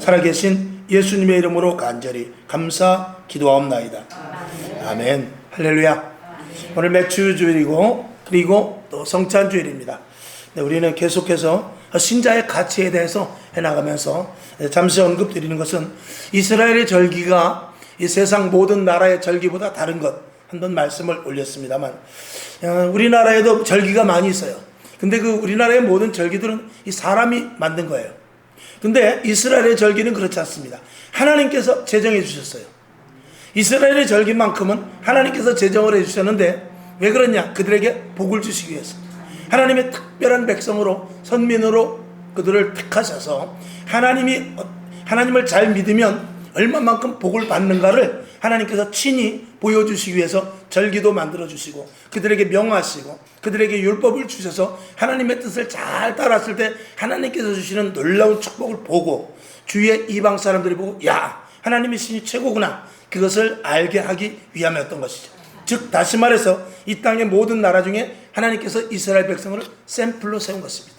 살아계신 예수님의 이름으로 간절히 감사 기도하옵나이다. 아멘. 할렐루야. 오늘 맥주주일이고 그리고 또 성찬주일입니다. 우리는 계속해서 신자의 가치에 대해서 해나가면서 잠시 언급드리는 것은 이스라엘의 절기가 이 세상 모든 나라의 절기보다 다른 것 한번 말씀을 올렸습니다만, 우리나라에도 절기가 많이 있어요. 근데 그 우리나라의 모든 절기들은 이 사람이 만든 거예요. 근데 이스라엘의 절기는 그렇지 않습니다. 하나님께서 제정해 주셨어요. 이스라엘의 절기만큼은 하나님께서 제정을 해 주셨는데 왜 그러냐? 그들에게 복을 주시기 위해서. 하나님의 특별한 백성으로, 선민으로 그들을 택하셔서 하나님을 잘 믿으면 얼마만큼 복을 받는가를 하나님께서 친히 보여주시기 위해서 절기도 만들어주시고 그들에게 명하시고 그들에게 율법을 주셔서 하나님의 뜻을 잘 따랐을 때 하나님께서 주시는 놀라운 축복을 보고 주위의 이방 사람들이 보고 야, 하나님의 신이 최고구나, 그것을 알게 하기 위함이었던 것이죠. 즉 다시 말해서 이 땅의 모든 나라 중에 하나님께서 이스라엘 백성을 샘플로 세운 것입니다.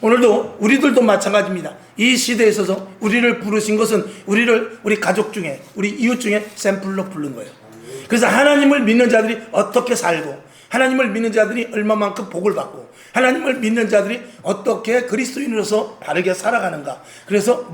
오늘도 우리들도 마찬가지입니다. 이 시대에 있어서 우리를 부르신 것은 우리 가족 중에, 우리 이웃 중에 샘플로 부른 거예요. 그래서 하나님을 믿는 자들이 어떻게 살고, 하나님을 믿는 자들이 얼마만큼 복을 받고, 하나님을 믿는 자들이 어떻게 그리스도인으로서 바르게 살아가는가. 그래서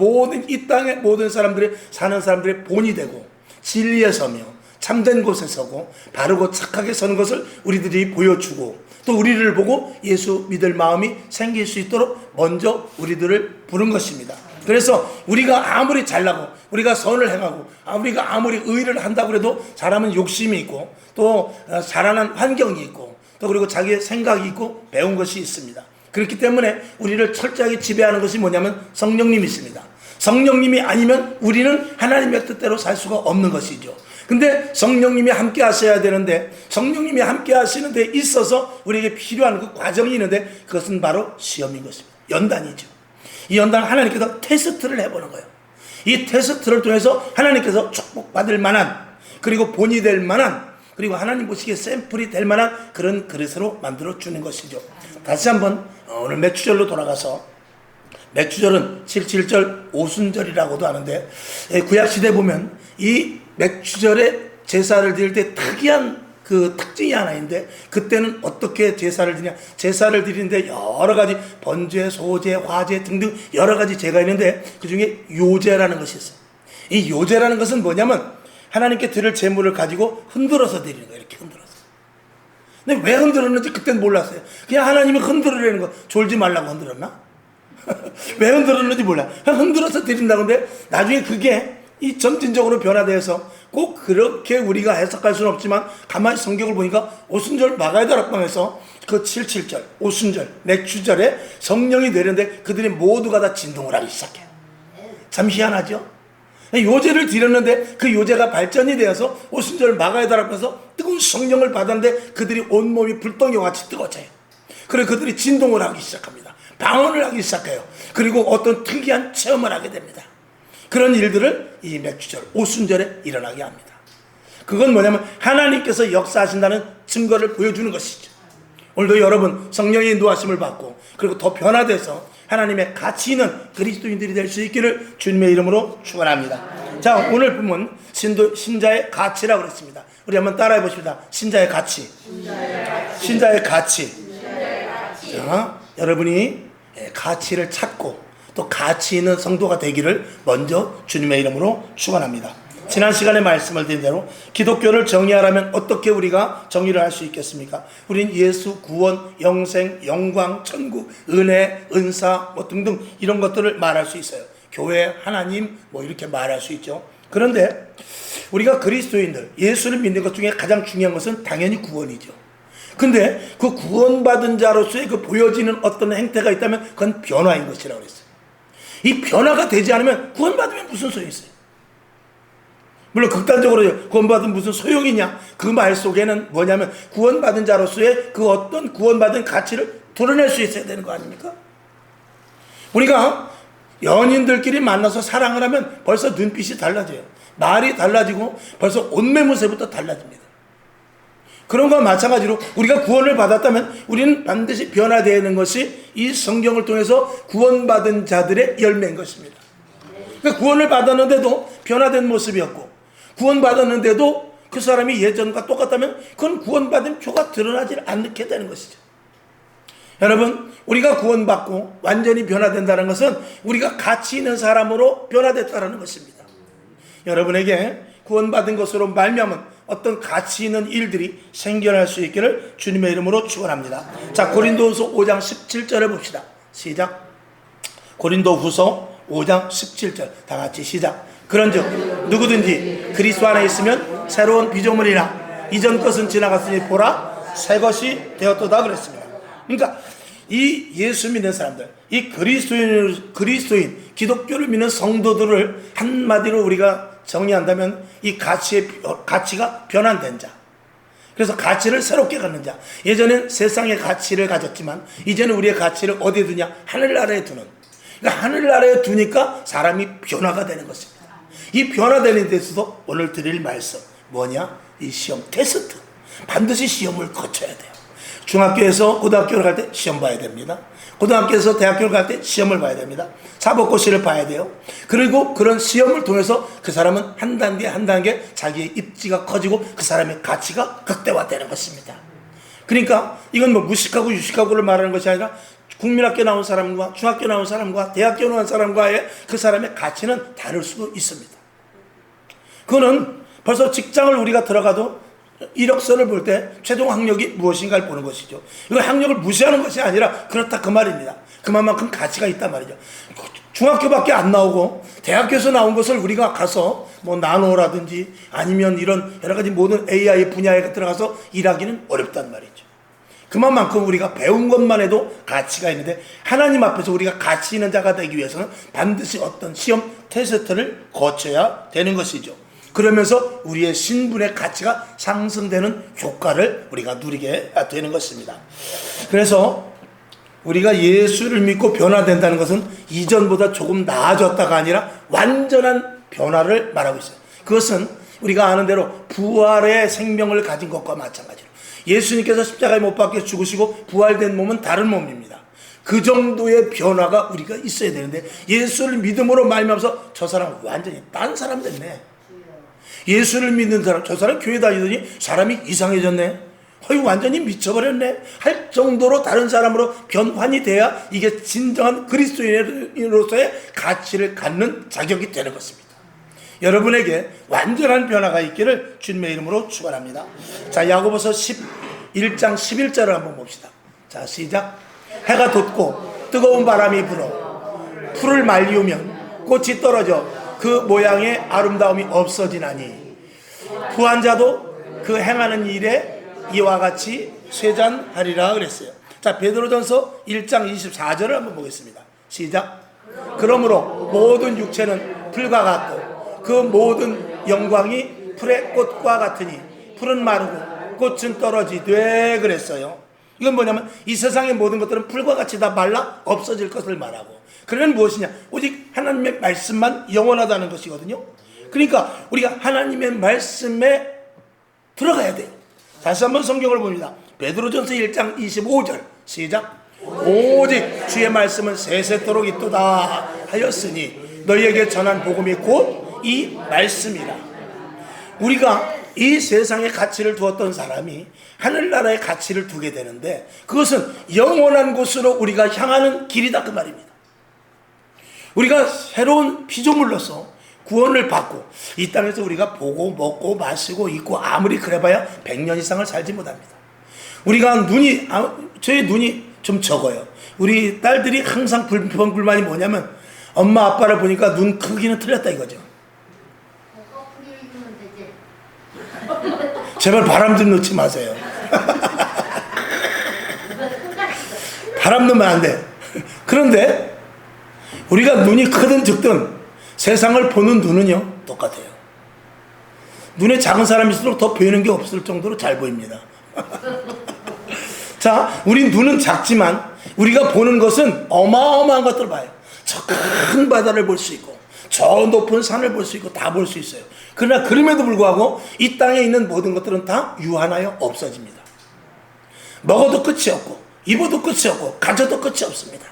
이 땅의 모든 사람들이 사는 사람들의 본이 되고 진리에 서며 참된 곳에 서고 바르고 착하게 서는 것을 우리들이 보여주고 또 우리를 보고 예수 믿을 마음이 생길 수 있도록 먼저 우리들을 부른 것입니다. 그래서 우리가 아무리 잘나고 우리가 선을 행하고 우리가 아무리 의를 한다고 해도 사람은 욕심이 있고 또 자라난 환경이 있고 또 그리고 자기의 생각이 있고 배운 것이 있습니다. 그렇기 때문에 우리를 철저하게 지배하는 것이 뭐냐면 성령님이십니다. 성령님이 아니면 우리는 하나님의 뜻대로 살 수가 없는 것이죠. 근데 성령님이 함께 하셔야 되는데 성령님이 함께 하시는 데 있어서 우리에게 필요한 그 과정이 있는데 그것은 바로 시험인 것입니다. 연단이죠. 이 연단은 하나님께서 테스트를 해보는 거예요. 이 테스트를 통해서 하나님께서 축복받을 만한 그리고 본이 될 만한 그리고 하나님 보시기에 샘플이 될 만한 그런 그릇으로 만들어주는 것이죠. 다시 한번 오늘 맥주절로 돌아가서 맥주절은 7.7절 오순절이라고도 하는데 구약시대에 보면 이 맥주절에 제사를 드릴 때 특이한 그 특징이 하나 있는데 그때는 어떻게 제사를 드리냐. 제사를 드리는데 여러 가지 번제, 소제, 화제 등등 여러 가지 제가 있는데 그 중에 요제라는 것이 있어요. 이 요제라는 것은 뭐냐면 하나님께 드릴 제물을 가지고 흔들어서 드리는 거예요. 이렇게 흔들어서. 근데 왜 흔들었는지 그때는 몰랐어요. 그냥 하나님이 흔들으라는 거, 졸지 말라고 흔들었나? 왜 흔들었는지 몰라. 흔들어서 드린다고 하는데 나중에 그게 이 점진적으로 변화되어서 꼭 그렇게 우리가 해석할 수는 없지만 가만히 성경을 보니까 오순절 마가다락방에서 그 7.7절 오순절 맥주절에 성령이 내렸는데 그들이 모두가 다 진동을 하기 시작해요. 참 희한하죠. 요제를 드렸는데 그 요제가 발전이 되어서 오순절 마가다락방에서 뜨거운 성령을 받았는데 그들이 온몸이 불덩이와 같이 뜨거워져요. 그래서 그들이 진동을 하기 시작합니다. 방언을 하기 시작해요. 그리고 어떤 특이한 체험을 하게 됩니다. 그런 일들을 이 맥주절 오순절에 일어나게 합니다. 그건 뭐냐면 하나님께서 역사하신다는 증거를 보여주는 것이죠. 오늘도 여러분 성령의 인도하심을 받고 그리고 더 변화돼서 하나님의 가치 있는 그리스도인들이 될 수 있기를 주님의 이름으로 축원합니다. 자, 오늘 보면 신자의 가치라고 그랬습니다. 우리 한번 따라해 보십니다. 신자의 가치. 신자의 가치. 자, 여러분이 가치를 찾고 또 가치 있는 성도가 되기를 먼저 주님의 이름으로 축원합니다. 지난 시간에 말씀을 드린 대로 기독교를 정의하라면 어떻게 우리가 정의를 할 수 있겠습니까? 우린 예수, 구원, 영생, 영광, 천국, 은혜, 은사 등등 이런 것들을 말할 수 있어요. 교회, 하나님 이렇게 말할 수 있죠. 그런데 우리가 그리스도인들 예수를 믿는 것 중에 가장 중요한 것은 당연히 구원이죠. 근데 그 구원받은 자로서의 그 보여지는 어떤 행태가 있다면 그건 변화인 것이라고 그랬어요. 이 변화가 되지 않으면 구원받으면 무슨 소용이 있어요? 물론 극단적으로 구원받으면 무슨 소용이냐, 그 말 속에는 뭐냐면 구원받은 자로서의 그 어떤 구원받은 가치를 드러낼 수 있어야 되는 거 아닙니까? 우리가 연인들끼리 만나서 사랑을 하면 벌써 눈빛이 달라져요. 말이 달라지고 벌써 옷매무새부터 달라집니다. 그런 것과 마찬가지로 우리가 구원을 받았다면 우리는 반드시 변화되는 것이 이 성경을 통해서 구원받은 자들의 열매인 것입니다. 그러니까 구원을 받았는데도 변화된 모습이었고, 구원받았는데도 그 사람이 예전과 똑같다면 그건 구원받은 표가 드러나지 않게 되는 것이죠. 여러분, 우리가 구원받고 완전히 변화된다는 것은 우리가 가치 있는 사람으로 변화됐다는 것입니다. 여러분에게 구원받은 것으로 말미암은 어떤 가치 있는 일들이 생겨날 수 있기를 주님의 이름으로 축원합니다. 자, 고린도후서 5장 17절을 봅시다. 시작. 고린도후서 5장 17절 다 같이 시작. 그런즉 누구든지 그리스도 안에 있으면 새로운 피조물이라 이전 것은 지나갔으니 보라 새 것이 되었도다 그랬습니다. 그러니까 이 예수 믿는 사람들, 이 그리스도인 기독교를 믿는 성도들을 한마디로 우리가 정리한다면 이 가치가 변환된 자, 그래서 가치를 새롭게 갖는 자. 예전엔 세상의 가치를 가졌지만 이제는 우리의 가치를 어디에 두냐? 하늘나라에 두는. 그러니까 하늘나라에 두니까 사람이 변화가 되는 것입니다. 이 변화되는 데서도 오늘 드릴 말씀 뭐냐? 이 시험 테스트, 반드시 시험을 거쳐야 돼요. 중학교에서 고등학교를 갈 때 시험 봐야 됩니다. 고등학교에서 대학교를 갈 때 시험을 봐야 됩니다. 사법고시를 봐야 돼요. 그리고 그런 시험을 통해서 그 사람은 한 단계 한 단계 자기의 입지가 커지고 그 사람의 가치가 극대화되는 것입니다. 그러니까 이건 뭐 무식하고 유식하고를 말하는 것이 아니라 국민학교 나온 사람과 중학교 나온 사람과 대학교 나온 사람과의 그 사람의 가치는 다를 수도 있습니다. 그거는 벌써 직장을 우리가 들어가도 이력서를 볼 때 최종 학력이 무엇인가를 보는 것이죠. 이건 학력을 무시하는 것이 아니라 그렇다 그 말입니다. 그만큼 가치가 있단 말이죠. 중학교밖에 안 나오고 대학교에서 나온 것을 우리가 가서 뭐 나노라든지 아니면 이런 여러 가지 모든 AI 분야에 들어가서 일하기는 어렵단 말이죠. 그만큼 우리가 배운 것만 해도 가치가 있는데 하나님 앞에서 우리가 가치 있는 자가 되기 위해서는 반드시 어떤 시험 테스트를 거쳐야 되는 것이죠. 그러면서 우리의 신분의 가치가 상승되는 효과를 우리가 누리게 되는 것입니다. 그래서 우리가 예수를 믿고 변화된다는 것은 이전보다 조금 나아졌다가 아니라 완전한 변화를 말하고 있어요. 그것은 우리가 아는 대로 부활의 생명을 가진 것과 마찬가지로 예수님께서 십자가에 못 박혀 죽으시고 부활된 몸은 다른 몸입니다. 그 정도의 변화가 우리가 있어야 되는데 예수를 믿음으로 말미암아서 저 사람 완전히 딴 사람 됐네. 예수를 믿는 사람, 저 사람 교회 다니더니 사람이 이상해졌네. 완전히 미쳐버렸네. 할 정도로 다른 사람으로 변환이 돼야 이게 진정한 그리스도인으로서의 가치를 갖는 자격이 되는 것입니다. 여러분에게 완전한 변화가 있기를 주님의 이름으로 축원합니다. 자, 야고보서 11장 11절을 한번 봅시다. 자, 시작. 해가 돋고 뜨거운 바람이 불어 풀을 말리우면 꽃이 떨어져 그 모양의 아름다움이 없어지나니 부한 자도 그 행하는 일에 이와 같이 쇠잔하리라 그랬어요. 자, 베드로전서 1장 24절을 한번 보겠습니다. 시작. 그러므로 모든 육체는 풀과 같고 그 모든 영광이 풀의 꽃과 같으니 풀은 마르고 꽃은 떨어지되 그랬어요. 이건 뭐냐면 이 세상의 모든 것들은 풀과 같이 다 말라 없어질 것을 말하고, 그러면 무엇이냐? 오직 하나님의 말씀만 영원하다는 것이거든요. 그러니까 우리가 하나님의 말씀에 들어가야 돼요. 다시 한번 성경을 봅니다. 베드로전서 1장 25절 시작. 오직 주의 말씀은 세세토록 있도다 하였으니 너희에게 전한 복음이 곧 이 말씀이라. 우리가 이 세상의 가치를 두었던 사람이 하늘나라의 가치를 두게 되는데 그것은 영원한 곳으로 우리가 향하는 길이다 그 말입니다. 우리가 새로운 피조물로서 구원을 받고 이 땅에서 우리가 보고 먹고 마시고 있고 아무리 그래봐야 100년 이상을 살지 못합니다. 우리가 저희 눈이 좀 적어요. 우리 딸들이 항상 불만이 뭐냐면 엄마 아빠를 보니까 눈 크기는 틀렸다 이거죠. 제발 바람 좀 넣지 마세요. 바람 넣으면 안 돼. 그런데 우리가 눈이 크든 적든 세상을 보는 눈은요 똑같아요. 눈에 작은 사람일수록 더 보이는 게 없을 정도로 잘 보입니다. 자, 우리 눈은 작지만 우리가 보는 것은 어마어마한 것들을 봐요. 저 큰 바다를 볼 수 있고 저 높은 산을 볼 수 있고 다 볼 수 있어요. 그러나 그럼에도 불구하고 이 땅에 있는 모든 것들은 다 유한하여 없어집니다. 먹어도 끝이 없고 입어도 끝이 없고 가져도 끝이 없습니다.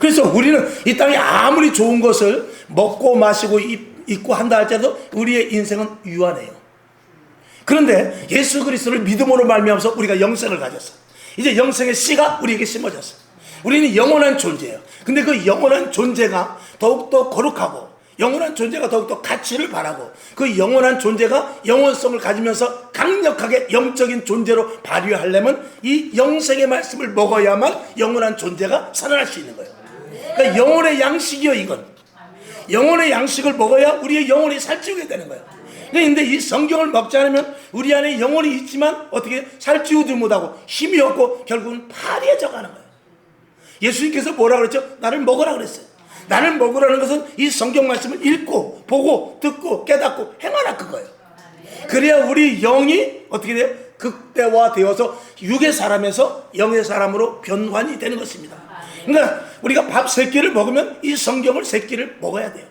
그래서 우리는 이 땅에 아무리 좋은 것을 먹고 마시고 입고 한다 할지라도 우리의 인생은 유한해요. 그런데 예수 그리스도를 믿음으로 말미암아서 우리가 영생을 가졌어. 이제 영생의 씨가 우리에게 심어졌어. 우리는 영원한 존재예요. 근데 그 영원한 존재가 더욱더 거룩하고 영원한 존재가 더욱더 가치를 바라고 그 영원한 존재가 영원성을 가지면서 강력하게 영적인 존재로 발휘하려면 이 영생의 말씀을 먹어야만 영원한 존재가 살아날 수 있는 거예요. 그러니까 영혼의 양식이요, 이건. 영혼의 양식을 먹어야 우리의 영혼이 살찌우게 되는 거예요. 그런데 이 성경을 먹지 않으면 우리 안에 영혼이 있지만 어떻게 살찌우지 못하고 힘이 없고 결국은 파리해져 가는 거예요. 예수님께서 뭐라 그랬죠? 나를 먹으라 그랬어요. 나를 먹으라는 것은 이 성경 말씀을 읽고 보고 듣고 깨닫고 행하라, 그거예요. 그래야 우리 영이 어떻게 돼요? 극대화되어서 육의 사람에서 영의 사람으로 변환이 되는 것입니다. 그러니까 우리가 밥 3끼를 먹으면 이 성경을 3끼를 먹어야 돼요.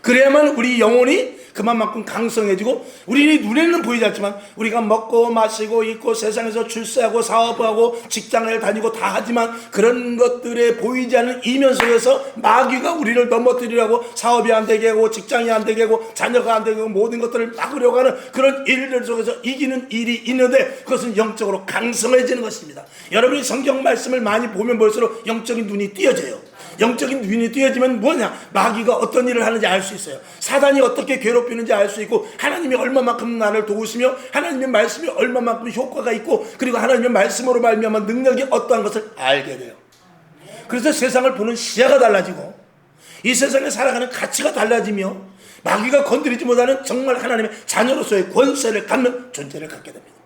그래야만 우리 영혼이 그만큼 강성해지고 우리 눈에는 보이지 않지만 우리가 먹고 마시고 입고 세상에서 출세하고 사업하고 직장을 다니고 다 하지만 그런 것들에 보이지 않는 이면 속에서 마귀가 우리를 넘어뜨리려고 사업이 안 되게 하고 직장이 안 되게 하고 자녀가 안 되게 하고 모든 것들을 막으려고 하는 그런 일들 속에서 이기는 일이 있는데 그것은 영적으로 강성해지는 것입니다. 여러분이 성경 말씀을 많이 보면 볼수록 영적인 눈이 띄어져요. 영적인 눈이 띄어지면 뭐냐? 마귀가 어떤 일을 하는지 알 수 있어요. 사단이 어떻게 괴롭히는지 알 수 있고 하나님이 얼마만큼 나를 도우시며 하나님의 말씀이 얼마만큼 효과가 있고 그리고 하나님의 말씀으로 말미암아 능력이 어떠한 것을 알게 돼요. 그래서 세상을 보는 시야가 달라지고 이 세상에 살아가는 가치가 달라지며 마귀가 건드리지 못하는 정말 하나님의 자녀로서의 권세를 갖는 존재를 갖게 됩니다.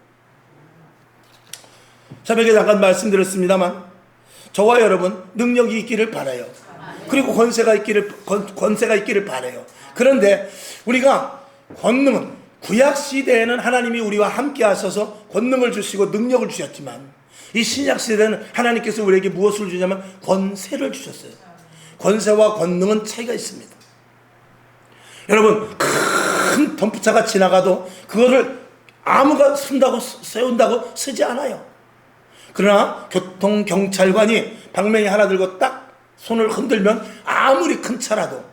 새벽에 잠깐 말씀드렸습니다만 저와 여러분 능력이 있기를 바라요. 그리고 권세가 있기를 바라요. 그런데 우리가 권능은 구약 시대에는 하나님이 우리와 함께 하셔서 권능을 주시고 능력을 주셨지만 이 신약 시대는 하나님께서 우리에게 무엇을 주냐면 권세를 주셨어요. 권세와 권능은 차이가 있습니다. 여러분 큰 덤프차가 지나가도 그거를 아무가 세운다고 쓰지 않아요. 그러나 교통경찰관이 방맹이 하나 들고 딱 손을 흔들면 아무리 큰 차라도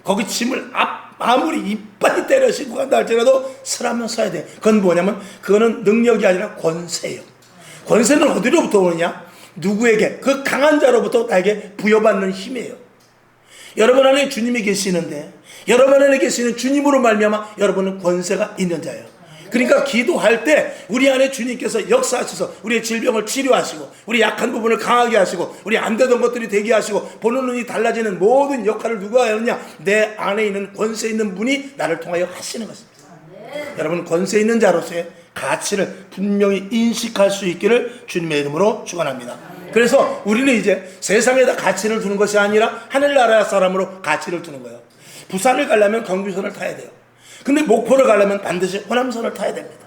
거기 짐을 아무리 이빨이 때려 싣고 간다 할지라도 서라면 서야 돼요. 그건 뭐냐면 그거는 능력이 아니라 권세예요. 권세는 어디로부터 오느냐? 누구에게? 그 강한 자로부터 나에게 부여받는 힘이에요. 여러분 안에 주님이 계시는데 여러분 안에 계시는 주님으로 말미암아 여러분은 권세가 있는 자예요. 그러니까 기도할 때 우리 안에 주님께서 역사하셔서 우리의 질병을 치료하시고 우리 약한 부분을 강하게 하시고 우리 안 되던 것들이 되게 하시고 보는 눈이 달라지는 모든 역할을 누가 하느냐? 내 안에 있는 권세 있는 분이 나를 통하여 하시는 것입니다. 여러분 권세 있는 자로서의 가치를 분명히 인식할 수 있기를 주님의 이름으로 축원합니다. 그래서 우리는 이제 세상에다 가치를 두는 것이 아니라 하늘나라 사람으로 가치를 두는 거예요. 부산을 가려면 경부선을 타야 돼요. 근데 목포를 가려면 반드시 호남선을 타야 됩니다.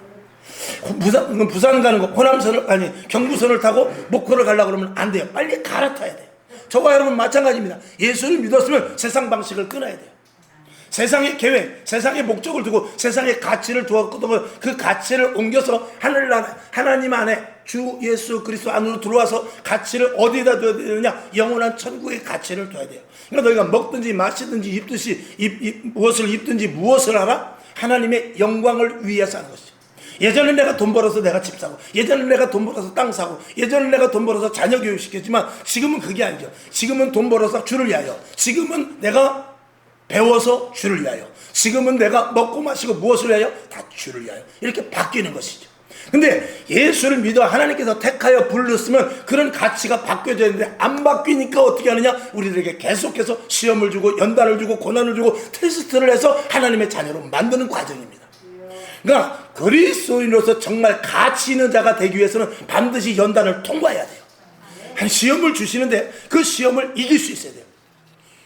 부산 가는 거 호남선을 경부선을 타고 목포를 가려고 그러면 안 돼요. 빨리 갈아타야 돼요. 저와 여러분 마찬가지입니다. 예수를 믿었으면 세상 방식을 끊어야 돼요. 세상의 계획, 세상의 목적을 두고 세상의 가치를 두었거든 그 가치를 옮겨서 하늘나라 하나님 안에 주 예수 그리스도 안으로 들어와서 가치를 어디에다 둬야 되느냐? 영원한 천국의 가치를 둬야 돼요. 그러니까 너희가 먹든지 마시든지 입든지 무엇을 입든지 무엇을 하라? 하나님의 영광을 위해서 하는 것이죠. 예전에 내가 돈 벌어서 내가 집 사고 예전에 내가 돈 벌어서 땅 사고 예전에 내가 돈 벌어서 자녀 교육시켰지만 지금은 그게 아니죠. 지금은 돈 벌어서 주를 위하여 지금은 내가 배워서 주를 위하여 지금은 내가 먹고 마시고 무엇을 위하여 다 주를 위하여 이렇게 바뀌는 것이죠. 근데 예수를 믿어 하나님께서 택하여 불렀으면 그런 가치가 바뀌어져야 되는데 안 바뀌니까 어떻게 하느냐? 우리들에게 계속해서 시험을 주고 연단을 주고 고난을 주고 테스트를 해서 하나님의 자녀로 만드는 과정입니다. 그러니까 그리스도인으로서 정말 가치 있는 자가 되기 위해서는 반드시 연단을 통과해야 돼요. 한 시험을 주시는데 그 시험을 이길 수 있어야 돼요.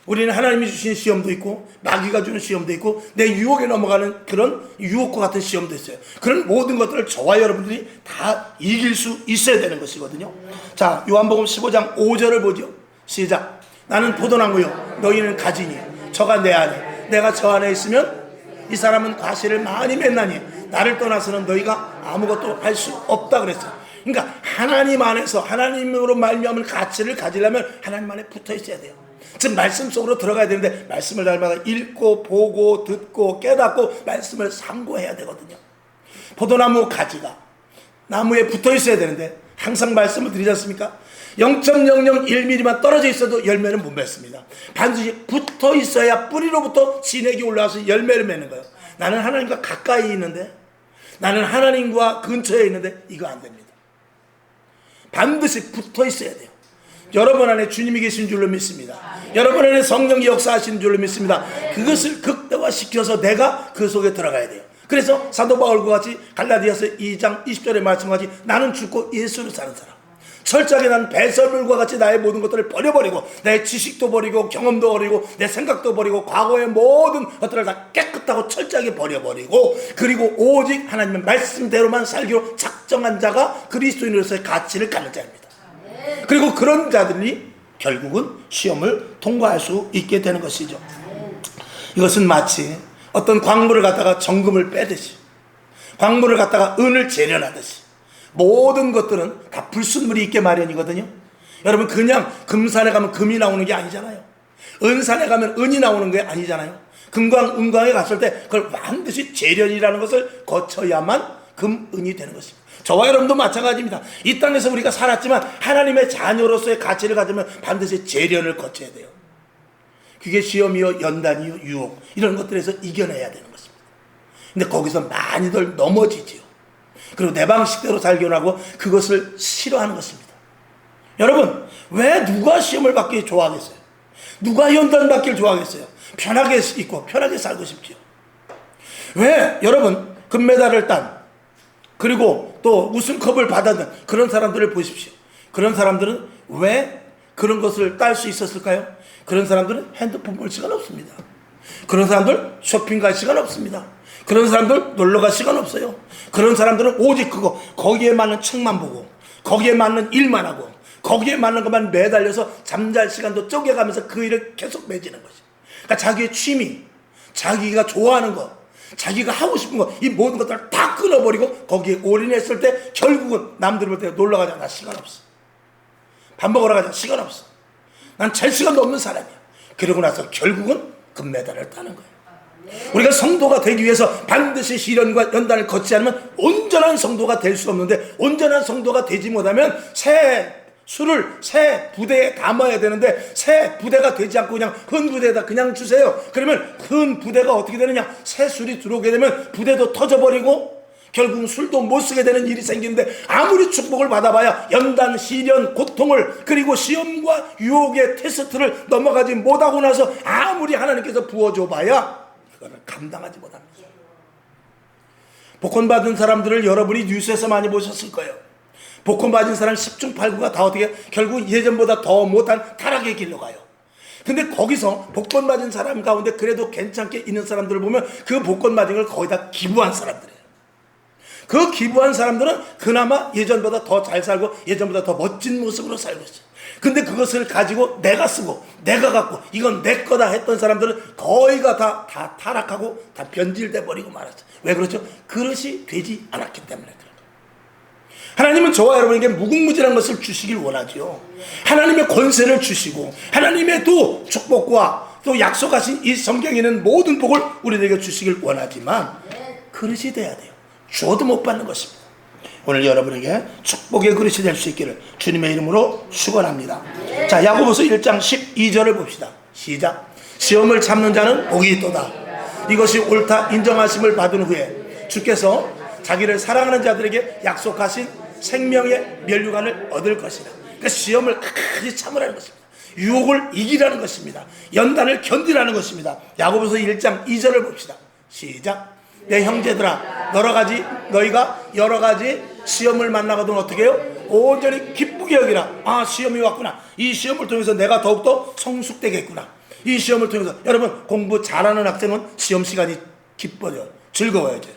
우리는 하나님이 주신 시험도 있고 마귀가 주는 시험도 있고 내 유혹에 넘어가는 그런 유혹과 같은 시험도 있어요. 그런 모든 것들을 저와 여러분들이 다 이길 수 있어야 되는 것이거든요. 자, 요한복음 15장 5절을 보죠. 시작. 나는 포도나무요 너희는 가지니 저가 내 안에 내가 저 안에 있으면 이 사람은 과실을 많이 맺나니 나를 떠나서는 너희가 아무것도 할 수 없다 그랬어요. 그러니까 하나님 안에서 하나님으로 말미암은 가치를 가지려면 하나님 안에 붙어 있어야 돼요. 즉 말씀 속으로 들어가야 되는데 말씀을 날마다 읽고 보고 듣고 깨닫고 말씀을 상고해야 되거든요. 포도나무 가지가 나무에 붙어 있어야 되는데 항상 말씀을 드리지 않습니까? 0.001mm만 떨어져 있어도 열매는 못 맺습니다. 반드시 붙어 있어야 뿌리로부터 진액이 올라와서 열매를 맺는 거예요. 나는 하나님과 가까이 있는데, 나는 하나님과 근처에 있는데 이거 안 됩니다. 반드시 붙어 있어야 돼요. 여러분 안에 주님이 계신 줄로 믿습니다. 여러분 안에 성령이 역사하시는 줄로 믿습니다. 그것을 극대화시켜서 내가 그 속에 들어가야 돼요. 그래서 사도 바울과 같이 갈라디아서 2장 20절의 말씀같이 나는 죽고 예수를 사는 사람, 철저하게 난 배설물과 같이 나의 모든 것들을 버려버리고 내 지식도 버리고 경험도 버리고 내 생각도 버리고 과거의 모든 것들을 다 깨끗하고 철저하게 버려버리고 그리고 오직 하나님의 말씀대로만 살기로 작정한 자가 그리스도인으로서의 가치를 갖는 자입니다. 그리고 그런 자들이 결국은 시험을 통과할 수 있게 되는 것이죠. 이것은 마치 어떤 광물을 갖다가 정금을 빼듯이, 광물을 갖다가 은을 재련하듯이 모든 것들은 다 불순물이 있게 마련이거든요. 여러분, 그냥 금산에 가면 금이 나오는 게 아니잖아요. 은산에 가면 은이 나오는 게 아니잖아요. 금광, 은광에 갔을 때 그걸 반드시 재련이라는 것을 거쳐야만 금, 은이 되는 것입니다. 저와 여러분도 마찬가지입니다. 이 땅에서 우리가 살았지만 하나님의 자녀로서의 가치를 가지면 반드시 재련을 거쳐야 돼요. 그게 시험이요, 연단이요, 유혹 이런 것들에서 이겨내야 되는 것입니다. 근데 거기서 많이들 넘어지지요. 그리고 내 방식대로 살기로 하고 그것을 싫어하는 것입니다. 여러분, 왜 누가 시험을 받기 좋아하겠어요? 누가 연단 받기를 좋아하겠어요? 편하게 있고 편하게 살고 싶지요. 왜 여러분 금메달을 딴 그리고 또 우승컵을 받았던 그런 사람들을 보십시오. 그런 사람들은 왜 그런 것을 딸 수 있었을까요? 그런 사람들은 핸드폰 볼 시간 없습니다. 그런 사람들 쇼핑 갈 시간 없습니다. 그런 사람들 놀러 갈 시간 없어요. 그런 사람들은 오직 그거 거기에 맞는 책만 보고 거기에 맞는 일만 하고 거기에 맞는 것만 매달려서 잠잘 시간도 쪼개가면서 그 일을 계속 매지는 거죠. 그러니까 자기의 취미, 자기가 좋아하는 것, 자기가 하고 싶은 것, 이 모든 것들을 다 끊어버리고 거기에 올인했을 때 결국은 남들 볼 때 놀러 가자. 나 시간 없어. 밥 먹으러 가자. 시간 없어. 난 잘 시간도 없는 사람이야. 그러고 나서 결국은 금메달을 따는 거예요. 우리가 성도가 되기 위해서 반드시 시련과 연단을 거치지 않으면 온전한 성도가 될 수 없는데, 온전한 성도가 되지 못하면 새 술을 새 부대에 담아야 되는데 새 부대가 되지 않고 그냥 흔 부대에다 그냥 주세요. 그러면 흔 부대가 어떻게 되느냐, 새 술이 들어오게 되면 부대도 터져버리고 결국은 술도 못 쓰게 되는 일이 생기는데, 아무리 축복을 받아봐야 연단, 시련, 고통을 그리고 시험과 유혹의 테스트를 넘어가지 못하고 나서 아무리 하나님께서 부어줘봐야 그거를 감당하지 못합니다. 복권받은 사람들을 여러분이 뉴스에서 많이 보셨을 거예요. 복권받은 사람 10중 8구가 다 어떻게 결국 예전보다 더 못한 타락의 길로 가요. 근데 거기서 복권 맞은 사람 가운데 그래도 괜찮게 있는 사람들을 보면 그 복권 맞은 걸 거의 다 기부한 사람들이에요. 그 기부한 사람들은 그나마 예전보다 더 잘 살고 예전보다 더 멋진 모습으로 살고 있어요. 근데 그것을 가지고 내가 쓰고 내가 갖고 이건 내 거다 했던 사람들은 거의가 다 타락하고 다 변질돼 버리고 말았어요. 왜 그렇죠? 그릇이 되지 않았기 때문에. 하나님은 저와 여러분에게 무궁무진한 것을 주시길 원하죠. 하나님의 권세를 주시고 하나님의 또 축복과 또 약속하신 이 성경에 있는 모든 복을 우리에게 주시길 원하지만 그릇이 돼야 돼요. 줘도 못 받는 것입니다. 오늘 여러분에게 축복의 그릇이 될 수 있기를 주님의 이름으로 축원합니다. 자, 야고보서 1장 12절을 봅시다. 시작. 시험을 참는 자는 복이 있도다. 이것이 옳다 인정하심을 받은 후에 주께서 자기를 사랑하는 자들에게 약속하신 생명의 면류관을 얻을 것이다. 그러니까 시험을 끝까지 참으라는 것입니다. 유혹을 이기라는 것입니다. 연단을 견디라는 것입니다. 야고보서 1장 2절을 봅시다. 시작. 내 형제들아, 너희가 여러 가지 시험을 만나거든 어떻게 해요? 온전히 기쁘게 여기라. 아, 시험이 왔구나. 이 시험을 통해서 내가 더욱더 성숙되겠구나. 이 시험을 통해서 여러분, 공부 잘하는 학생은 시험 시간이 기뻐요. 즐거워야죠.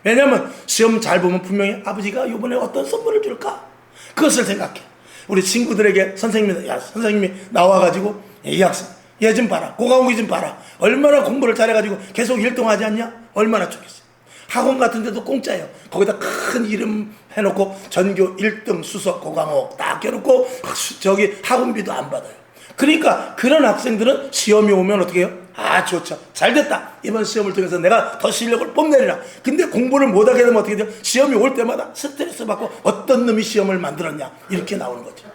왜냐하면 시험 잘 보면 분명히 아버지가 이번에 어떤 선물을 줄까? 그것을 생각해. 우리 친구들에게 선생님이 나와가지고 이 학생 얘 좀 봐라, 고강욱이 좀 봐라, 얼마나 공부를 잘해가지고 계속 1등하지 않냐? 얼마나 좋겠어요. 학원 같은 데도 공짜예요. 거기다 큰 이름 해놓고 전교 1등 수석 고강욱 딱 해놓고 저기 학원비도 안 받아요. 그러니까 그런 학생들은 시험이 오면 어떻게 해요? 아, 좋죠. 잘 됐다. 이번 시험을 통해서 내가 더 실력을 뽐내리라. 근데 공부를 못하게 되면 어떻게 돼요? 시험이 올 때마다 스트레스 받고 어떤 놈이 시험을 만들었냐, 이렇게 나오는 거죠.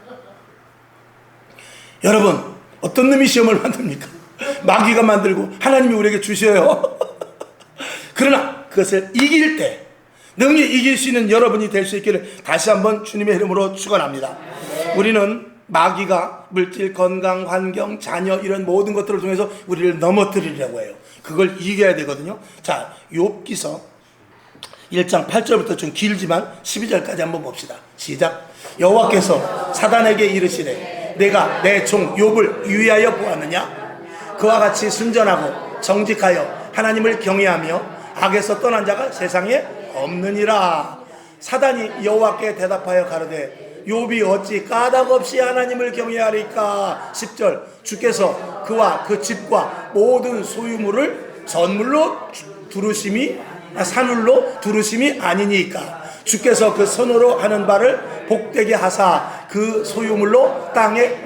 여러분, 어떤 놈이 시험을 만듭니까? 마귀가 만들고 하나님이 우리에게 주셔요. 그러나 그것을 이길 때 능히 이길 수 있는 여러분이 될 수 있기를 다시 한번 주님의 이름으로 축원합니다. 우리는 마귀가 물질, 건강, 환경, 자녀 이런 모든 것들을 통해서 우리를 넘어뜨리려고 해요. 그걸 이겨야 되거든요. 자, 욥기서 1장 8절부터 좀 길지만 12절까지 한번 봅시다. 시작. 여호와께서 사단에게 이르시되 내가 내 종 욥을 유의하여 보았느냐? 그와 같이 순전하고 정직하여 하나님을 경외하며 악에서 떠난 자가 세상에 없느니라. 사단이 여호와께 대답하여 가로되 욥이 어찌 까닭없이 하나님을 경외하리까? 10절. 주께서 그와 그 집과 모든 소유물을 선물로 두르심이 산울로 두르심이 아니니까. 주께서 그 손으로 하는 바를 복되게 하사 그 소유물로 땅에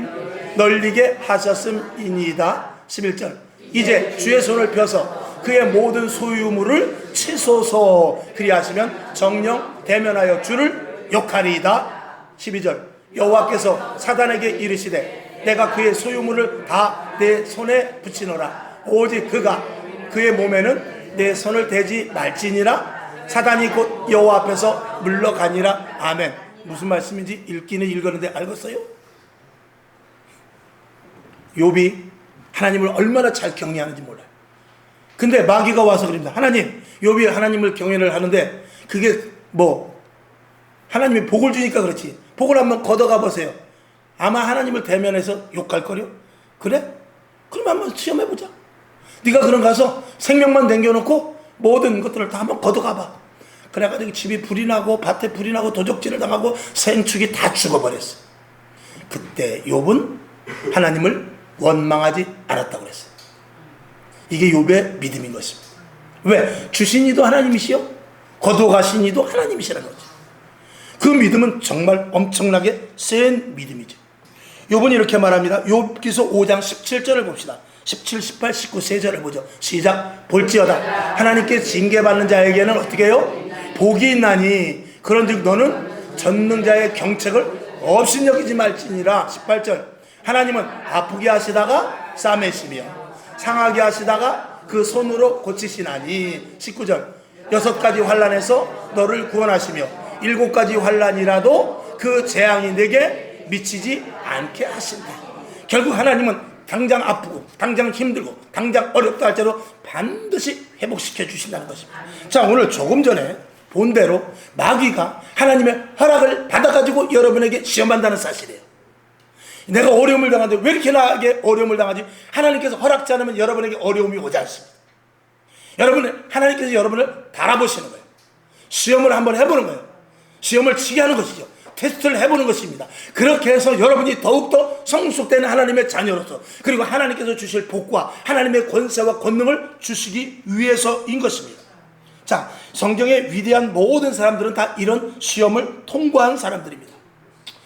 널리게 하셨음이니이다. 11절. 이제 주의 손을 펴서 그의 모든 소유물을 치소서. 그리하시면 정령 대면하여 주를 욕하리이다. 12절. 여호와께서 사단에게 이르시되 내가 그의 소유물을 다 내 손에 붙이노라. 오직 그가 그의 몸에는 내 손을 대지 말지니라. 사단이 곧 여호와 앞에서 물러가니라. 아멘. 무슨 말씀인지 읽기는 읽었는데 알겠어요? 욥이 하나님을 얼마나 잘 경외하는지 몰라요. 근데 마귀가 와서 그럽니다. 하나님, 욥이 하나님을 경외를 하는데 그게 뭐 하나님이 복을 주니까 그렇지. 복을 한번 걷어가 보세요. 아마 하나님을 대면해서 욕할 거려. 그래? 그럼 한번 시험해보자. 네가 그럼 가서 생명만 남겨놓고 모든 것들을 다 한번 걷어가봐. 그래가지고 집이 불이 나고 밭에 불이 나고 도적질을 당하고 생축이 다 죽어버렸어. 그때 욥은 하나님을 원망하지 않았다고 그랬어요. 이게 욥의 믿음인 것입니다. 왜? 주신 이도 하나님이시요 거둬가신 이도 하나님이시라는 거죠. 그 믿음은 정말 엄청나게 센 믿음이죠. 욥은 이렇게 말합니다. 욥기서 5장 17절을 봅시다. 17, 18, 19 세 절을 보죠. 시작. 볼지어다 하나님께 징계받는 자에게는 어떻게 해요? 복이 있나니 그런즉 너는 전능자의 경책을 없이 여기지 말지니라. 18절. 하나님은 아프게 하시다가 싸매시며 상하게 하시다가 그 손으로 고치시나니. 19절. 6가지 환난에서 너를 구원하시며 7가지 환난이라도 그 재앙이 내게 미치지 않게 하신다. 결국 하나님은 당장 아프고 당장 힘들고 당장 어렵다 할지라도 반드시 회복시켜 주신다는 것입니다. 자, 오늘 조금 전에 본 대로 마귀가 하나님의 허락을 받아가지고 여러분에게 시험한다는 사실이에요. 내가 어려움을 당하는데 왜 이렇게 나에게 어려움을 당하지? 하나님께서 허락지 않으면 여러분에게 어려움이 오지 않습니다. 하나님께서 여러분을 바라보시는 거예요. 시험을 한번 해보는 거예요. 시험을 치게 하는 것이죠. 테스트를 해보는 것입니다. 그렇게 해서 여러분이 더욱더 성숙되는 하나님의 자녀로서, 그리고 하나님께서 주실 복과 하나님의 권세와 권능을 주시기 위해서인 것입니다. 자, 성경의 위대한 모든 사람들은 다 이런 시험을 통과한 사람들입니다.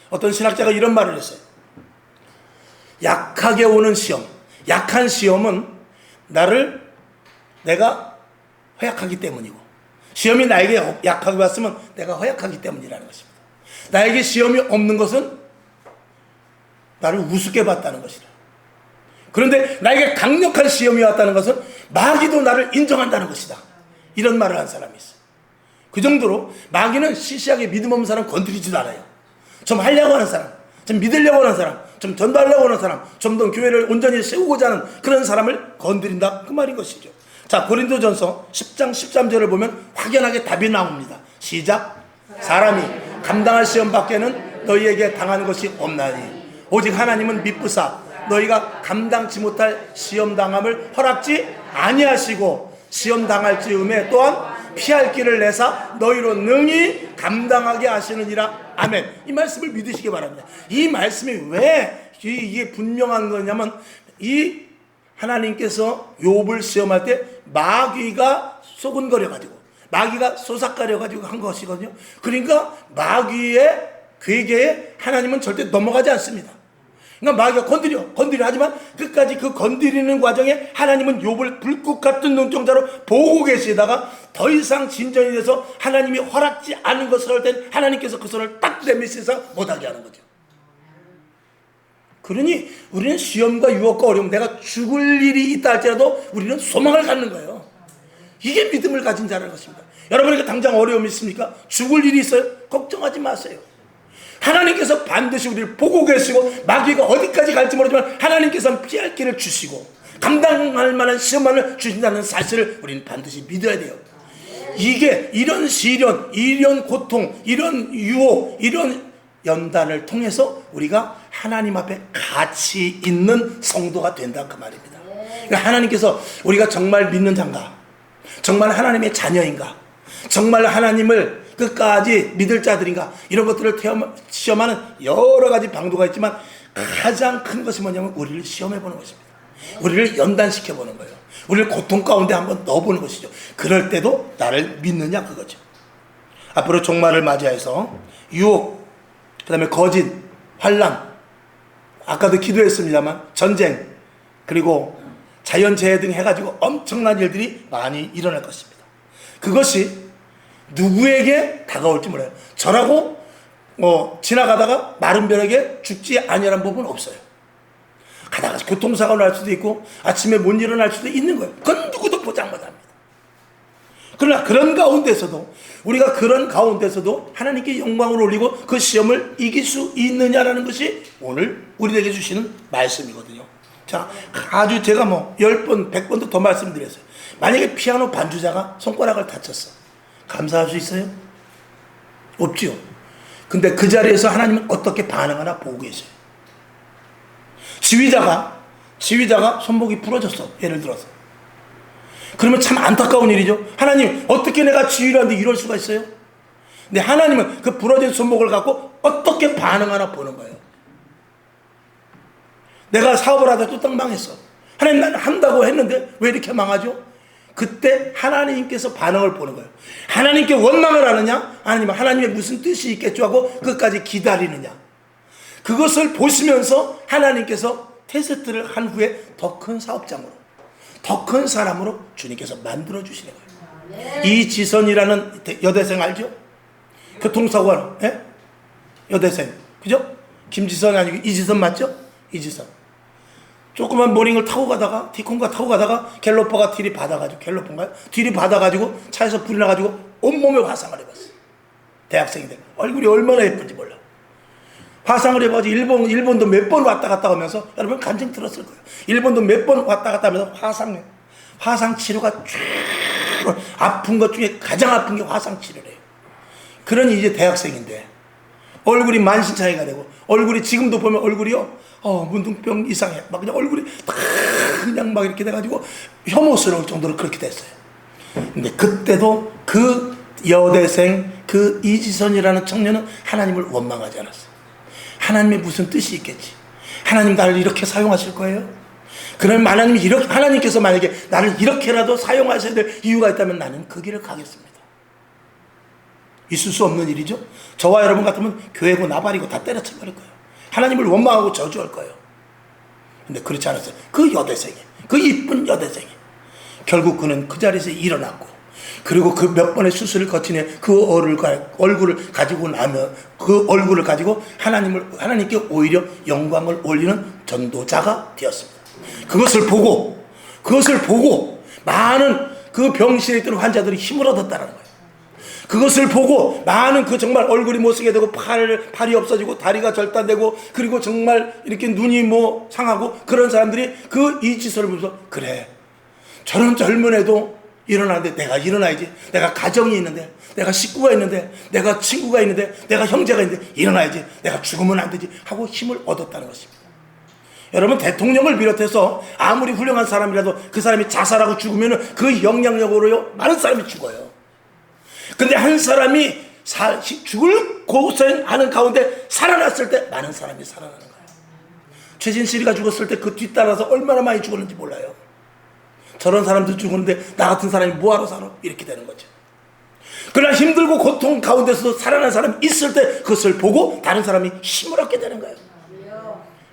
어떤 신학자가 이런 말을 했어요. 약하게 오는 시험, 약한 시험은 내가 허약하기 때문이고, 시험이 나에게 약하게 왔으면 내가 허약하기 때문이라는 것입니다. 나에게 시험이 없는 것은 나를 우습게 봤다는 것이다. 그런데 나에게 강력한 시험이 왔다는 것은 마귀도 나를 인정한다는 것이다. 이런 말을 한 사람이 있어요. 그 정도로 마귀는 시시하게 믿음 없는 사람 건드리지도 않아요. 좀 하려고 하는 사람, 좀 믿으려고 하는 사람, 좀 전도하려고 하는 사람, 좀 더 교회를 온전히 세우고자 하는 그런 사람을 건드린다, 그 말인 것이죠. 자, 고린도전서 10장 13절을 보면 확연하게 답이 나옵니다. 시작. 사람이 감당할 시험 밖에는 너희에게 당하는 것이 없나니 오직 하나님은 미쁘사 너희가 감당치 못할 시험 당함을 허락지 아니하시고 시험 당할 즈음에 또한 피할 길을 내사 너희로 능히 감당하게 하시느니라. 아멘. 이 말씀을 믿으시기 바랍니다. 이 말씀이 왜 이게 분명한 거냐면, 이 하나님께서 욥을 시험할 때 마귀가 소근거려가지고, 마귀가 쏘삭거려가지고 한 것이거든요. 그러니까 마귀의 괴계에 하나님은 절대 넘어가지 않습니다. 그러니까 마귀가 건드려 하지만 끝까지 그 건드리는 과정에 하나님은 욥을 불꽃 같은 눈동자로 보고 계시다가 더 이상 진전이 돼서 하나님이 허락지 않은 것을 할 땐 하나님께서 그 손을 딱 내미셔서 못하게 하는 거죠. 그러니 우리는 시험과 유혹과 어려움, 내가 죽을 일이 있다 할지라도 우리는 소망을 갖는 거예요. 이게 믿음을 가진 자라는 것입니다. 여러분에게 당장 어려움이 있습니까? 죽을 일이 있어요? 걱정하지 마세요. 하나님께서 반드시 우리를 보고 계시고 마귀가 어디까지 갈지 모르지만 하나님께서는 피할 길을 주시고 감당할 만한 시험만을 주신다는 사실을 우리는 반드시 믿어야 돼요. 이게 이런 시련, 이런 고통, 이런 유혹, 이런 연단을 통해서 우리가 하나님 앞에 가치 있는 성도가 된다 그 말입니다. 그러니까 하나님께서 우리가 정말 믿는 자인가, 정말 하나님의 자녀인가, 정말 하나님을 끝까지 믿을 자들인가, 이런 것들을 시험하는 여러 가지 방도가 있지만 가장 큰 것이 뭐냐면 우리를 시험해 보는 것입니다. 우리를 연단시켜 보는 거예요. 우리를 고통 가운데 한번 넣어보는 것이죠. 그럴 때도 나를 믿느냐 그거죠. 앞으로 종말을 맞이해서 유혹, 그 다음에 거짓, 환난, 아까도 기도했습니다만 전쟁, 그리고 자연재해 등 해가지고 엄청난 일들이 많이 일어날 것입니다. 그것이 누구에게 다가올지 몰라요. 저라고 지나가다가 마른 벼락에 죽지 아니하는 법은 없어요. 가다가 교통사고가 날 수도 있고 아침에 못 일어날 수도 있는 거예요. 그건 누구도 보장 못합니다. 그러나 그런 가운데서도, 우리가 그런 가운데서도 하나님께 영광을 올리고 그 시험을 이길 수 있느냐라는 것이 오늘 우리에게 주시는 말씀이거든요. 자, 아주 제가 10번, 100번도 더 말씀드렸어요. 만약에 피아노 반주자가 손가락을 다쳤어. 감사할 수 있어요? 없지요. 근데 그 자리에서 하나님은 어떻게 반응하나 보고 계세요. 지휘자가 손목이 부러졌어. 예를 들어서. 그러면 참 안타까운 일이죠. 하나님, 어떻게 내가 지휘를 하는데 이럴 수가 있어요? 근데 하나님은 그 부러진 손목을 갖고 어떻게 반응하나 보는 거예요. 내가 사업을 하다 또 딱 망했어. 하나님, 나는 한다고 했는데 왜 이렇게 망하죠? 그때 하나님께서 반응을 보는 거예요. 하나님께 원망을 하느냐, 아니면 하나님의 무슨 뜻이 있겠죠 하고 끝까지 기다리느냐. 그것을 보시면서 하나님께서 테스트를 한 후에 더 큰 사업장으로, 더 큰 사람으로 주님께서 만들어 주시는 거예요. 이지선이라는 여대생 알죠? 교통사고, 예? 여대생, 그죠? 김지선이 아니고 이지선 맞죠? 이지선. 조그만 모닝을 타고 가다가, 티콘가 타고 가다가 갤로퍼가 들이받아가지고 차에서 불이 나가지고 온몸에 화상을 입었어요. 대학생인데 얼굴이 얼마나 예쁜지 몰라. 화상을 입어가지고 일본도 몇 번 왔다 갔다 하면서, 여러분 감정 들었을 거예요. 일본도 몇 번 왔다 갔다 하면서 화상 치료가 쭉, 아픈 것 중에 가장 아픈 게 화상 치료래요. 그러니 이제 대학생인데 얼굴이 만신창이가 되고, 얼굴이 지금도 보면 얼굴이요, 문둥병 이상해. 막 그냥 얼굴이 다 그냥 막 이렇게 돼가지고 혐오스러울 정도로 그렇게 됐어요. 근데 그때도 그 여대생, 그 이지선이라는 청년은 하나님을 원망하지 않았어요. 하나님의 무슨 뜻이 있겠지. 하나님 나를 이렇게 사용하실 거예요? 그러면 하나님께서 만약에 나를 이렇게라도 사용하셔야 될 이유가 있다면 나는 그 길을 가겠습니다. 있을 수 없는 일이죠. 저와 여러분 같으면 교회고 나발이고 다 때려쳐버릴 거예요. 하나님을 원망하고 저주할 거예요. 근데 그렇지 않았어요. 그 여대생이, 그 이쁜 여대생이 결국 그는 그 자리에서 일어났고, 그리고 그 몇 번의 수술을 거친 그 얼굴을 가지고 나면, 그 얼굴을 가지고 하나님께 오히려 영광을 올리는 전도자가 되었습니다. 그것을 보고 많은 그 병실에 있던 환자들이 힘을 얻었다는 거예요. 그것을 보고 많은 그 정말 얼굴이 못쓰게 되고 팔이 없어지고 다리가 절단되고, 그리고 정말 이렇게 눈이 상하고 그런 사람들이 그 이지선을 보면서, 그래, 저런 젊은 애도 일어나는데 내가 일어나야지. 내가 가정이 있는데, 내가 식구가 있는데, 내가 친구가 있는데, 내가 형제가 있는데 일어나야지. 내가 죽으면 안 되지 하고 힘을 얻었다는 것입니다. 여러분, 대통령을 비롯해서 아무리 훌륭한 사람이라도 그 사람이 자살하고 죽으면 그 영향력으로요 많은 사람이 죽어요. 근데 한 사람이 죽을 고생하는 가운데 살아났을 때 많은 사람이 살아나는 거예요. 최진실이가 죽었을 때 그 뒤따라서 얼마나 많이 죽었는지 몰라요. 저런 사람도 죽었는데 나 같은 사람이 뭐하러 살아? 이렇게 되는 거죠. 그러나 힘들고 고통 가운데서도 살아난 사람이 있을 때 그것을 보고 다른 사람이 힘을 얻게 되는 거예요.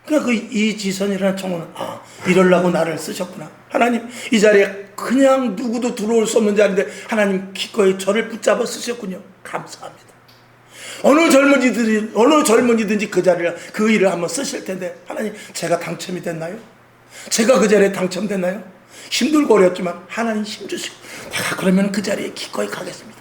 그러니까 그 이지선이라는 청혼은 이러려고 나를 쓰셨구나. 하나님 이 자리에 그냥 누구도 들어올 수 없는 자리인데 하나님 기꺼이 저를 붙잡아 쓰셨군요. 감사합니다. 어느 젊은이든지 그 자리를 그 일을 한번 쓰실 텐데 하나님 제가 당첨이 됐나요? 제가 그 자리에 당첨됐나요? 힘들고 어렵지만 하나님 힘주시고 내가 그러면 그 자리에 기꺼이 가겠습니다.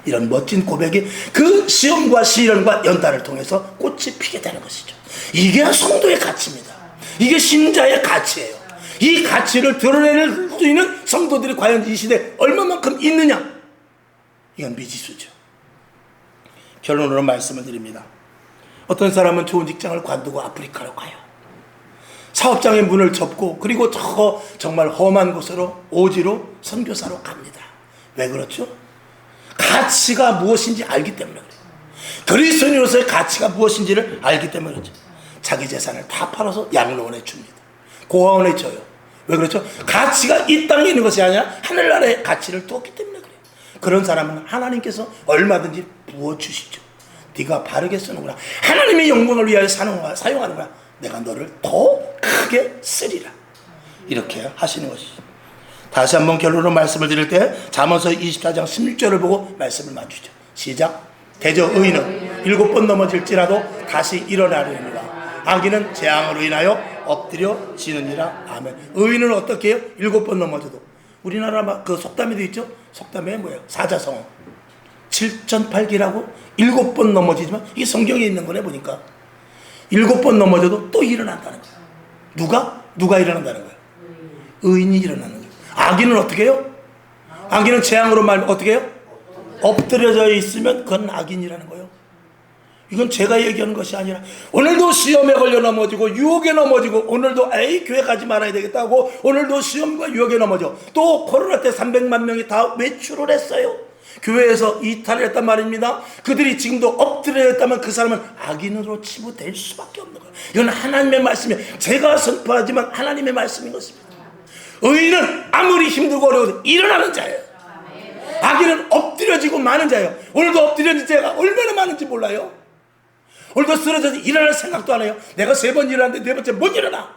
이런 멋진 고백이 그 시험과 시련과 연단을 통해서 꽃이 피게 되는 것이죠. 이게 성도의 가치입니다. 이게 신자의 가치예요. 이 가치를 드러낼 수 있는 성도들이 과연 이 시대에 얼마만큼 있느냐, 이건 미지수죠. 결론으로 말씀을 드립니다. 어떤 사람은 좋은 직장을 관두고 아프리카로 가요. 사업장의 문을 접고 그리고 정말 험한 곳으로 오지로 선교사로 갑니다. 왜 그렇죠? 가치가 무엇인지 알기 때문에 그래요. 그리스도인으로서의 가치가 무엇인지를 알기 때문에 그렇죠. 자기 재산을 다 팔아서 양로원에 줍니다. 고아원에 줘요. 왜 그렇죠? 가치가 이 땅에 있는 것이 아니라 하늘나라의 가치를 두었기 때문에 그래요. 그런 사람은 하나님께서 얼마든지 부어주시죠. 네가 바르게 쓰는구나, 하나님의 영광을 위하여 사용하는구나, 내가 너를 더 크게 쓰리라, 이렇게 하시는 것이죠. 다시 한번 결론으로 말씀을 드릴 때 잠언서 24장 16절을 보고 말씀을 맞추죠. 시작. 대저 의인은 7번 넘어질지라도 다시 일어나려니와 악인은 재앙으로 인하여 엎드려지느니라. 아멘. 의인은 어떻게 해요? 7번 넘어져도. 우리나라 그 속담에도 있죠. 속담에 뭐예요? 사자성어 7전팔기라고 7번 넘어지지만 이게 성경에 있는 거네 보니까. 7번 넘어져도 또 일어난다는 거예요. 누가 일어난다는 거예요? 의인이 일어나는 거예요. 악인은 어떻게 해요? 악인은 재앙으로 말하면 어떻게 해요? 엎드려져 있으면 그건 악인이라는 거예요. 이건 제가 얘기하는 것이 아니라 오늘도 시험에 걸려 넘어지고 유혹에 넘어지고, 오늘도 교회 가지 말아야 되겠다고 오늘도 시험과 유혹에 넘어져. 또 코로나 때 300만 명이 다 외출을 했어요. 교회에서 이탈을 했단 말입니다. 그들이 지금도 엎드려 있다면 그 사람은 악인으로 치부될 수밖에 없는 거예요. 이건 하나님의 말씀이에요. 제가 선포하지만 하나님의 말씀인 것입니다. 의인은 아무리 힘들고 어려워도 일어나는 자예요. 악인은 엎드려지고 마는 자예요. 오늘도 엎드려진 자가 얼마나 많은지 몰라요. 오늘도 쓰러져서 일어날 생각도 안 해요. 내가 3번 일어났는데 4번째 못 일어나.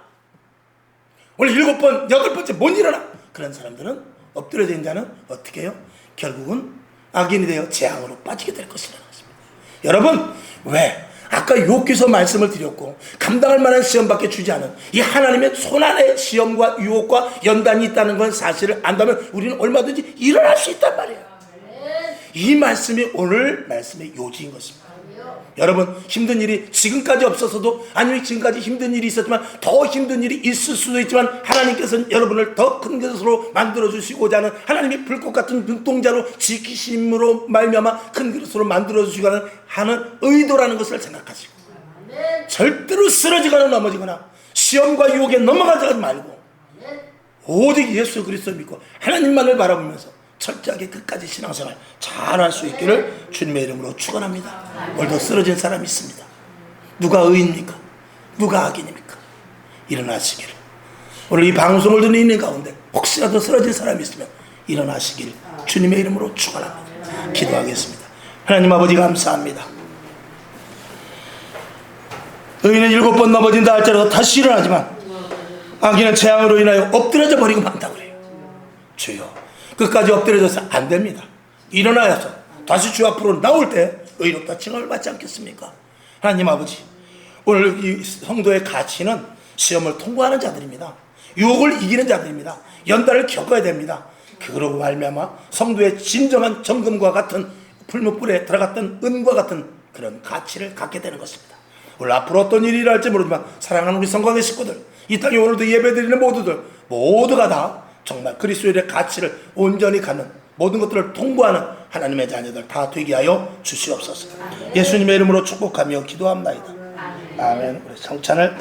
오늘 7번, 8번째 못 일어나. 그런 사람들은, 엎드려진 자는 어떻게 해요? 결국은 악인이 되어 재앙으로 빠지게 될 것이라는 것입니다. 여러분, 왜? 아까 욥기서 말씀을 드렸고 감당할 만한 시험밖에 주지 않은 이 하나님의 손안에 시험과 유혹과 연단이 있다는 건 사실을 안다면 우리는 얼마든지 일어날 수 있단 말이에요. 이 말씀이 오늘 말씀의 요지인 것입니다. 여러분, 힘든 일이 지금까지 없었어도, 아니면 지금까지 힘든 일이 있었지만 더 힘든 일이 있을 수도 있지만 하나님께서는 여러분을 더 큰 그릇으로 만들어주시고자 하는 하나님의 불꽃 같은 눈동자로 지키심으로 말미암아 큰 그릇으로 만들어주시고자 하는 의도라는 것을 생각하시고, 절대로 쓰러지거나 넘어지거나 시험과 유혹에 넘어가지 말고 오직 예수 그리스도 믿고 하나님만을 바라보면서 철저하게 끝까지 신앙생활 잘할 수 있기를 주님의 이름으로 축원합니다. 오늘도 쓰러진 사람이 있습니다. 누가 의인입니까? 누가 악인입니까? 일어나시기를. 오늘 이 방송을 듣는 있는 가운데 혹시라도 쓰러진 사람이 있으면 일어나시기를 주님의 이름으로 축원합니다. 기도하겠습니다. 하나님 아버지, 감사합니다. 의인은 7번 넘어진다 할지라도 다시 일어나지만 악인은 재앙으로 인하여 엎드려져 버리고 만다고 그래요. 주여, 끝까지 엎드려져서 안 됩니다. 일어나서 다시 주 앞으로 나올 때 의롭다 칭함을 받지 않겠습니까? 하나님 아버지, 오늘 이 성도의 가치는 시험을 통과하는 자들입니다. 유혹을 이기는 자들입니다. 연단을 겪어야 됩니다. 그러고 말미암아 성도의 진정한 정금과 같은 풀무불에 들어갔던 은과 같은 그런 가치를 갖게 되는 것입니다. 오늘 앞으로 어떤 일이 일어날지 모르지만 사랑하는 우리 성광의 식구들, 이 땅에 오늘도 예배드리는 모두들 모두가 다 정말 그리스도의 가치를 온전히 갖는, 모든 것들을 통과하는 하나님의 자녀들 다 되게 하여 주시옵소서. 예수님의 이름으로 축복하며 기도합나이다. 아멘. 우리 성찬을